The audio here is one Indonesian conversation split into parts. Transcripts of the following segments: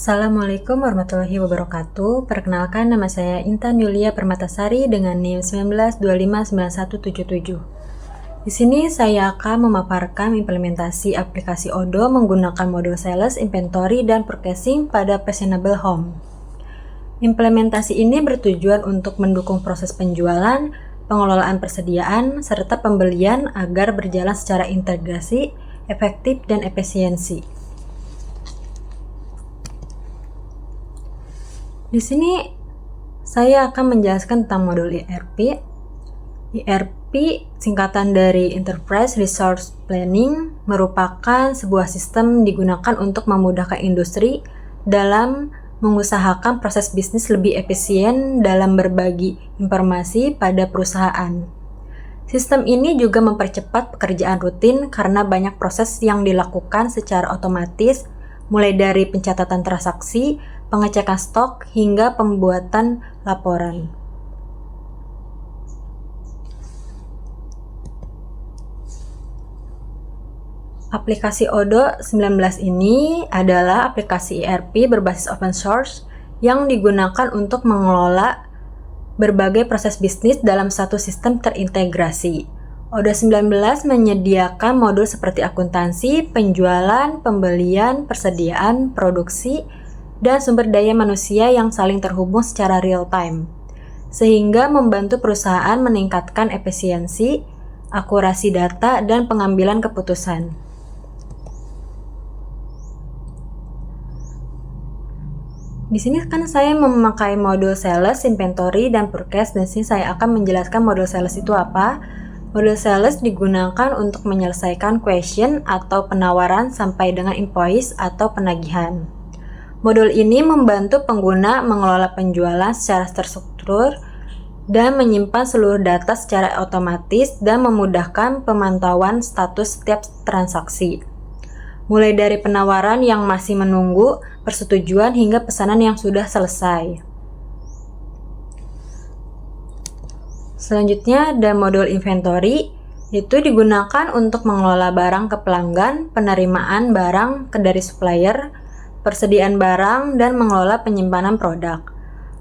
Assalamualaikum warahmatullahi wabarakatuh. Perkenalkan, nama saya Intan Yulia Permatasari dengan NIM 19259177. Di sini saya akan memaparkan implementasi aplikasi Odoo menggunakan modul Sales, Inventory, dan Purchasing pada Fashionable Home. Implementasi ini bertujuan untuk mendukung proses penjualan, pengelolaan persediaan, serta pembelian agar berjalan secara integrasi, efektif, dan efisiensi. Di sini saya akan menjelaskan tentang modul ERP. ERP singkatan dari Enterprise Resource Planning merupakan sebuah sistem digunakan untuk memudahkan industri dalam mengusahakan proses bisnis lebih efisien dalam berbagi informasi pada perusahaan. Sistem ini juga mempercepat pekerjaan rutin karena banyak proses yang dilakukan secara otomatis, mulai dari pencatatan transaksi, pengecekan stok, hingga pembuatan laporan. Aplikasi Odoo 19 ini adalah aplikasi ERP berbasis open source yang digunakan untuk mengelola berbagai proses bisnis dalam satu sistem terintegrasi. Odoo 19 menyediakan modul seperti akuntansi, penjualan, pembelian, persediaan, produksi, dan sumber daya manusia yang saling terhubung secara real-time, sehingga membantu perusahaan meningkatkan efisiensi, akurasi data, dan pengambilan keputusan. Di sini kan saya memakai modul Sales, Inventory, dan Purchase, dan sini saya akan menjelaskan modul Sales itu apa. Modul Sales digunakan untuk menyelesaikan question atau penawaran sampai dengan invoice atau penagihan. Modul ini membantu pengguna mengelola penjualan secara terstruktur dan menyimpan seluruh data secara otomatis dan memudahkan pemantauan status setiap transaksi. Mulai dari penawaran yang masih menunggu persetujuan hingga pesanan yang sudah selesai. Selanjutnya ada modul Inventory, itu digunakan untuk mengelola barang ke pelanggan, penerimaan barang dari supplier, persediaan barang, dan mengelola penyimpanan produk.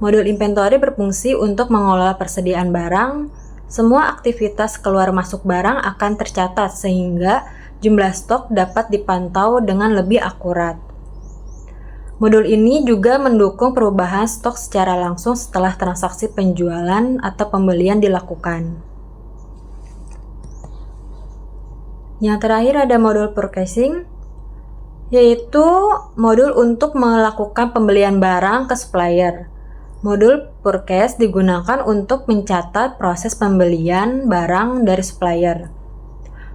Modul Inventory berfungsi untuk mengelola persediaan barang. Semua aktivitas keluar masuk barang akan tercatat sehingga jumlah stok dapat dipantau dengan lebih akurat. Modul ini juga mendukung perubahan stok secara langsung setelah transaksi penjualan atau pembelian dilakukan. Yang terakhir ada modul Purchasing, yaitu modul untuk melakukan pembelian barang ke supplier. Modul Purchase digunakan untuk mencatat proses pembelian barang dari supplier,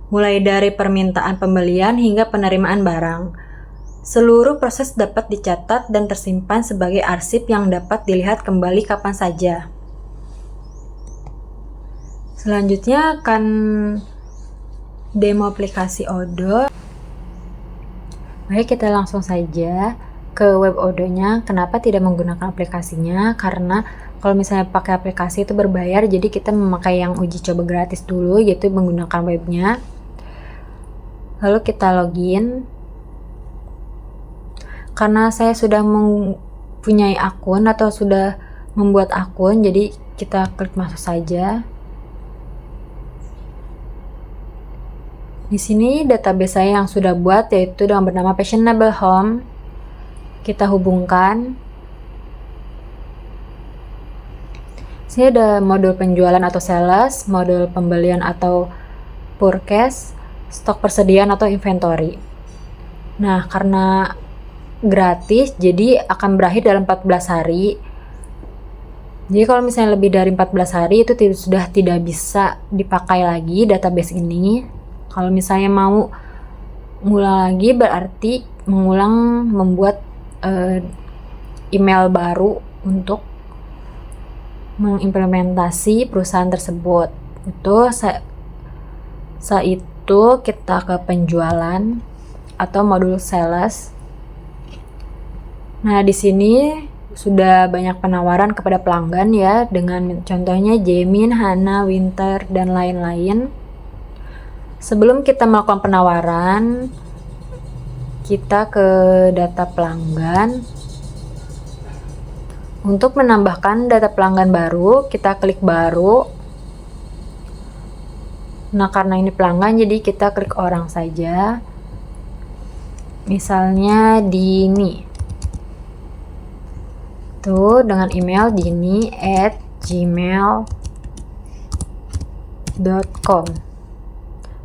mulai dari permintaan pembelian hingga penerimaan barang. Seluruh proses dapat dicatat dan tersimpan sebagai arsip yang dapat dilihat kembali kapan saja. Selanjutnya akan demo aplikasi Odoo. Baik, kita langsung saja ke web Odoo-nya. Kenapa tidak menggunakan aplikasinya? Karena kalau misalnya pakai aplikasi itu berbayar, jadi kita memakai yang uji coba gratis dulu, yaitu menggunakan webnya. Lalu kita login. Karena saya sudah mempunyai akun atau sudah membuat akun, jadi kita klik masuk saja. Di sini database saya yang sudah buat, yaitu yang bernama Fashionable Home. Kita hubungkan. Sini ada modul penjualan atau sales, modul pembelian atau purchase, stok persediaan atau inventory. Nah, karena gratis, jadi akan berakhir dalam 14 hari. Jadi kalau misalnya lebih dari 14 hari itu sudah tidak bisa dipakai lagi database ini. Kalau misalnya mau ngulang lagi, berarti membuat email baru untuk mengimplementasi perusahaan tersebut. Itu saat itu kita ke penjualan atau modul sales. Nah, di sini sudah banyak penawaran kepada pelanggan ya, dengan contohnya Jamin, Hana, Winter, dan lain-lain. Sebelum kita melakukan penawaran, kita ke data pelanggan. Untuk menambahkan data pelanggan baru, kita klik baru. Nah, karena ini pelanggan, jadi kita klik orang saja. Misalnya Dini. Tuh, dengan email dini@gmail.com.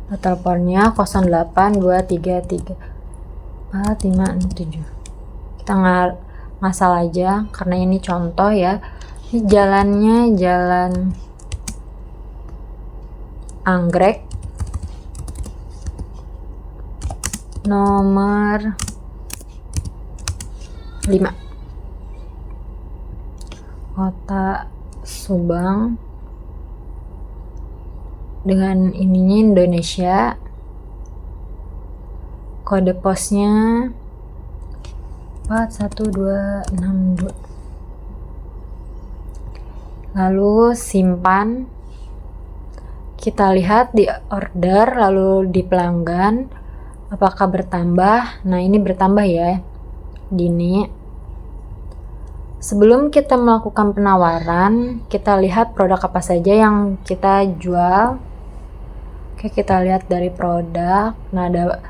Teleponnya 08233 4567. Kita ngasal aja karena ini contoh ya. Ini jalannya Jalan Anggrek nomor 5, Kota Subang, dengan ininya Indonesia. Kode posnya 41262. Lalu simpan. Kita lihat di order, lalu di pelanggan apakah bertambah. Nah, ini bertambah ya, Dini. Sebelum kita melakukan penawaran, kita lihat produk apa saja yang kita jual. Oke, kita lihat dari produk. Nah, ada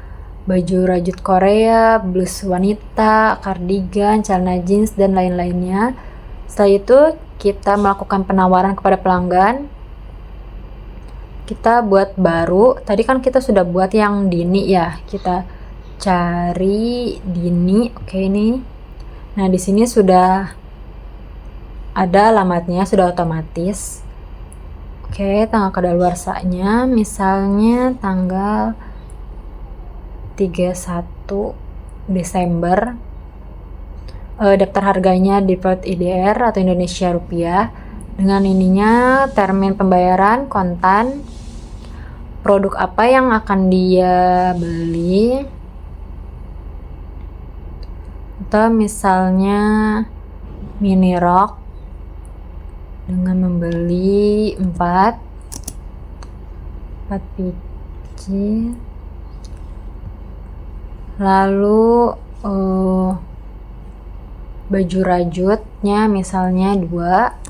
baju rajut Korea, blus wanita, kardigan, celana jeans, dan lain-lainnya. Setelah itu, kita melakukan penawaran kepada pelanggan. Kita buat baru. Tadi kan kita sudah buat yang Dini ya. Kita cari Dini. Oke, ini. Nah, di sini sudah ada alamatnya, sudah otomatis. Oke, tanggal kadaluarsanya misalnya tanggal 31 Desember. Daftar harganya di IDR atau Indonesia Rupiah. Dengan ininya termin pembayaran kontan, produk apa yang akan dia beli, atau misalnya mini rok dengan membeli 4 biji. Lalu baju rajutnya misalnya 2.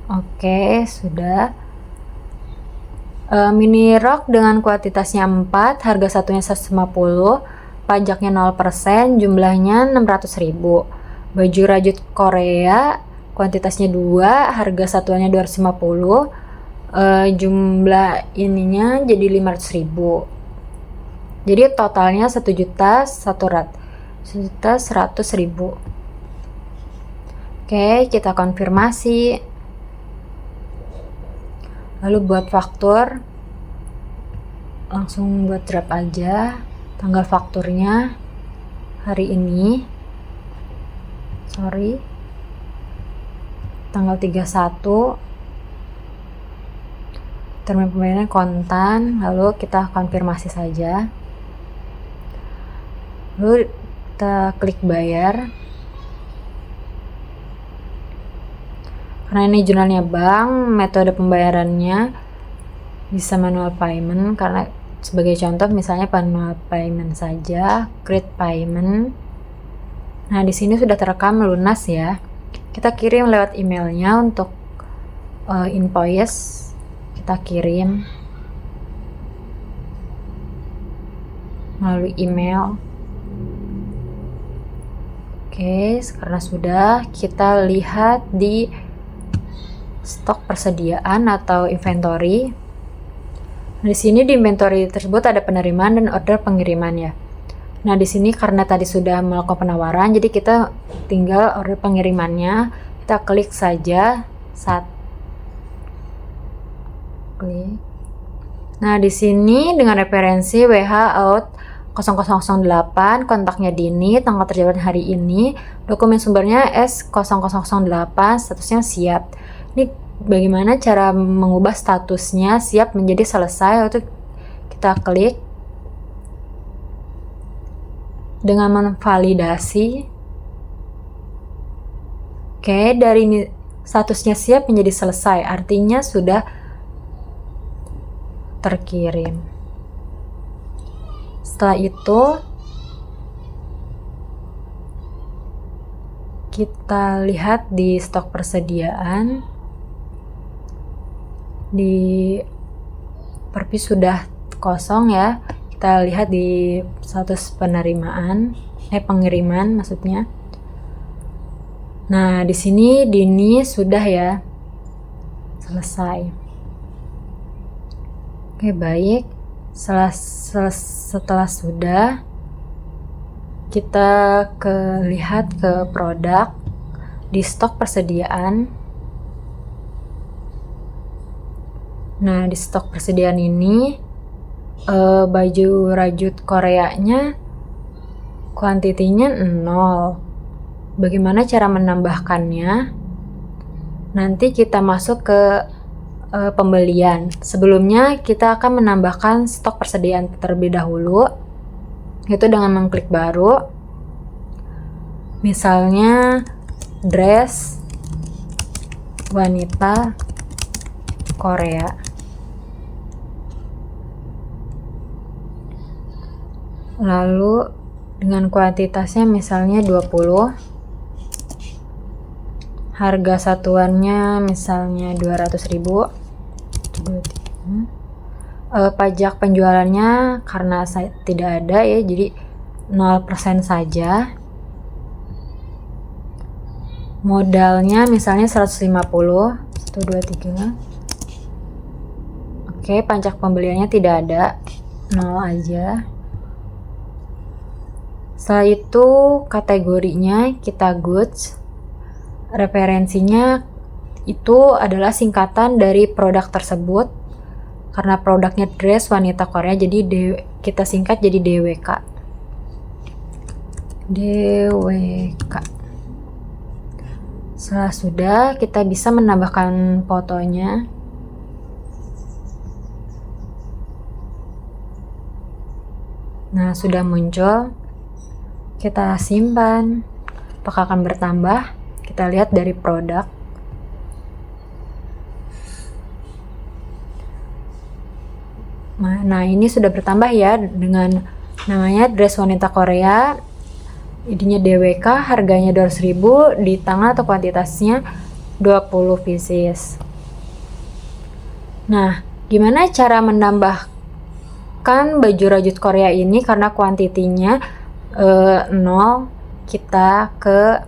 Oke, sudah. Mini rok dengan kuantitasnya 4, harga satunya 150, pajaknya 0%, jumlahnya 600.000. Baju rajut Korea, kuantitasnya 2, harga satuannya 250, jumlah ininya jadi 500.000. Jadi totalnya 1.100.000. Oke, kita konfirmasi. Lalu buat faktur, langsung buat draft aja. Tanggal fakturnya hari ini, tanggal 31. Termin pembayaran kontan, lalu kita konfirmasi saja. Lalu kita klik bayar. Karena ini jurnalnya bank, metode pembayarannya bisa manual payment. Karena sebagai contoh misalnya manual payment saja, create payment. Nah, di sini sudah terekam lunas ya. Kita kirim lewat emailnya untuk invoice. Kita kirim melalui email. Oke, karena sudah, kita lihat di stok persediaan atau inventory. Di sini di inventory tersebut ada penerimaan dan order pengiriman ya. Nah, di sini karena tadi sudah melakukan penawaran, jadi kita tinggal order pengirimannya. Kita klik saja klik. Nah, di sini dengan referensi WH out 0008, kontaknya Dini, tanggal terjadi hari ini, dokumen sumbernya S0008, statusnya siap. Ini bagaimana cara mengubah statusnya siap menjadi selesai. Untuk kita klik dengan memvalidasi. Oke, dari ini statusnya siap menjadi selesai, artinya sudah terkirim. Setelah itu kita lihat di stok persediaan, di perpi sudah kosong ya. Kita lihat di status pengiriman maksudnya. Nah, di sini Dini sudah ya, selesai. Oke, baik. Setelah sudah, kita lihat ke produk di stok persediaan. Nah, di stok persediaan ini baju rajut Koreanya kuantitinya 0. Bagaimana cara menambahkannya? Nanti kita masuk ke pembelian. Sebelumnya kita akan menambahkan stok persediaan terlebih dahulu, itu dengan mengklik baru. Misalnya dress wanita Korea. Lalu dengan kuantitasnya misalnya 20. Harga satuannya misalnya 200.000. Pajak penjualannya karena saya tidak ada ya, jadi 0% saja. Modalnya misalnya 150. 1, 2, 3. Oke, pajak pembeliannya tidak ada, 0 aja. Setelah itu kategorinya kita goods. Referensinya itu adalah singkatan dari produk tersebut. Karena produknya dress wanita Korea, jadi kita singkat jadi DWK. DWK. Setelah sudah, kita bisa menambahkan fotonya. Nah, sudah muncul. Kita simpan. Apakah akan bertambah? Kita lihat dari produk. Nah, ini sudah bertambah ya dengan namanya dress wanita Korea. Idenya DWK, harganya 200.000, di tangan atau kuantitasnya 20 pieces. Nah, gimana cara menambahkan baju rajut Korea ini karena kuantitinya 0? Kita ke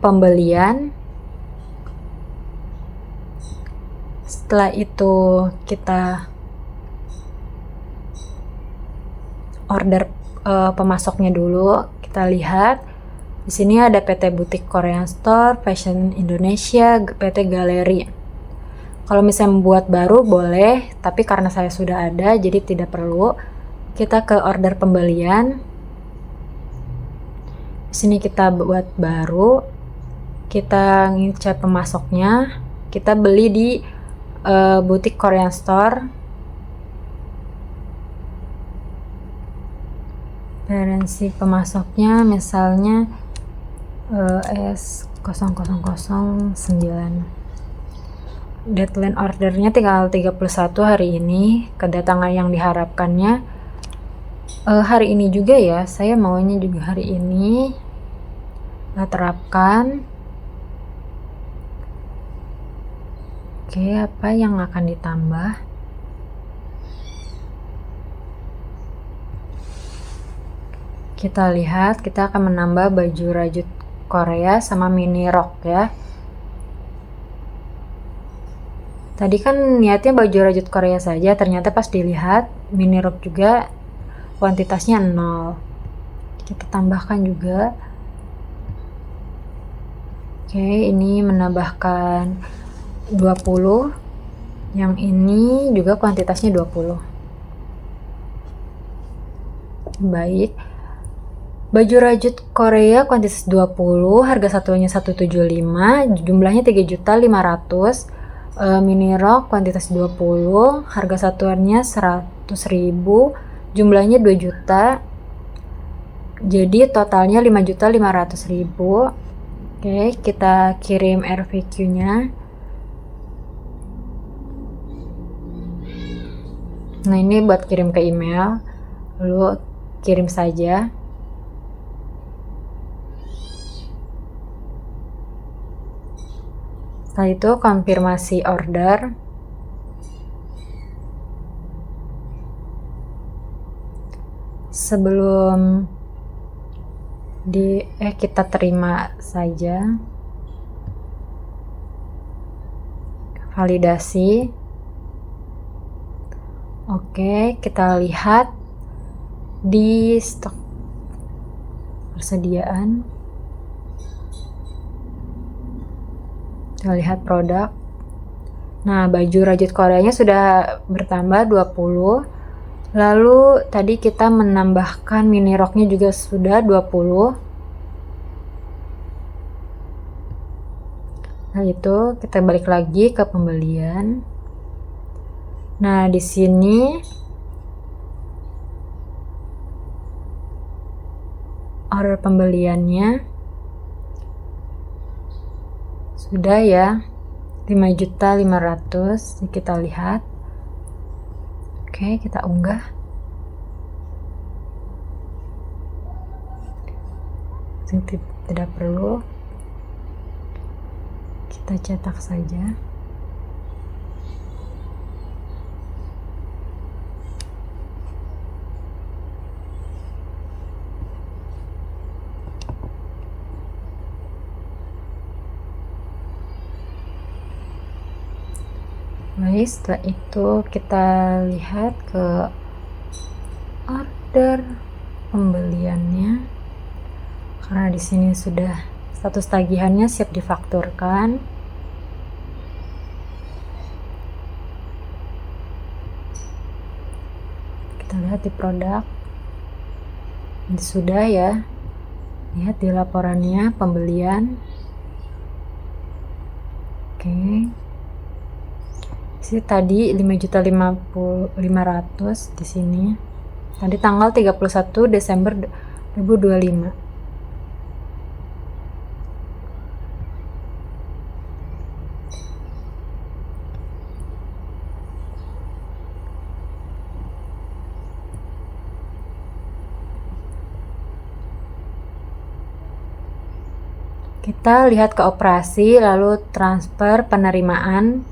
pembelian. Setelah itu kita order pemasoknya dulu. Kita lihat di sini ada PT Butik Korean Store, Fashion Indonesia, PT Galeri. Kalau misalnya membuat baru boleh, tapi karena saya sudah ada jadi tidak perlu. Kita ke order pembelian. Di sini kita buat baru. Kita ngecek pemasoknya. Kita beli di Butik Korean Store. Referensi pemasoknya misalnya S0009. Deadline ordernya tanggal 31 hari ini. Kedatangan yang diharapkannya hari ini juga ya. Saya maunya juga hari ini. Kita terapkan. Oke, apa yang akan ditambah? Kita lihat, kita akan menambah baju rajut Korea sama mini rok ya. Tadi kan niatnya baju rajut Korea saja, ternyata pas dilihat mini rok juga kuantitasnya 0. Kita tambahkan juga. Oke, ini menambahkan 20. Yang ini juga kuantitasnya 20. Baik. Baju rajut Korea kuantitas 20, harga satuannya 175, jumlahnya 3.500.000. Mini rok kuantitas 20, harga satuannya 100.000, jumlahnya 2 juta. Jadi totalnya 5.500.000. Oke, kita kirim RFQ-nya. Nah, ini buat kirim ke email. Lalu kirim saja. Setelah itu konfirmasi order. Sebelum kita terima saja. Validasi. Oke, kita lihat di stok persediaan. Kita lihat produk. Nah, baju rajut Koreanya sudah bertambah 20. Lalu tadi kita menambahkan mini roknya juga sudah 20. Nah, itu kita balik lagi ke pembelian. Nah, di sini order pembeliannya sudah ya, 5.500.000. Kita lihat. Oke, kita unggah. Tidak perlu. Kita cetak saja. Baik, setelah itu kita lihat ke order pembeliannya. Karena di sini sudah status tagihannya siap difakturkan. Kita lihat di produk. Ini sudah ya. Lihat di laporannya pembelian. Oke. Sini tadi 5.500.000 di sini. Tadi tanggal 31 Desember 2025. Kita lihat ke operasi, lalu transfer penerimaan.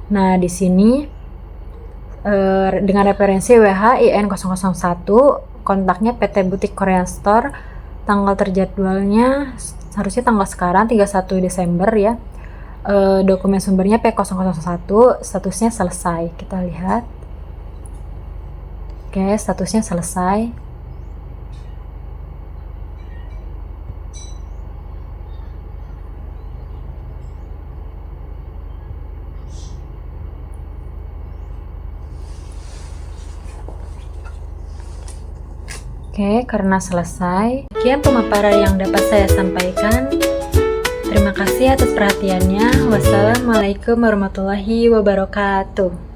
Nah, di sini dengan referensi WHIN001, kontaknya PT Butik Korean Store, tanggal terjadwalnya harusnya tanggal sekarang 31 Desember ya. Dokumen sumbernya P001, statusnya selesai. Kita lihat. Oke, statusnya selesai. Oke, karena selesai. Sekian pemaparan yang dapat saya sampaikan. Terima kasih atas perhatiannya. Wassalamualaikum warahmatullahi wabarakatuh.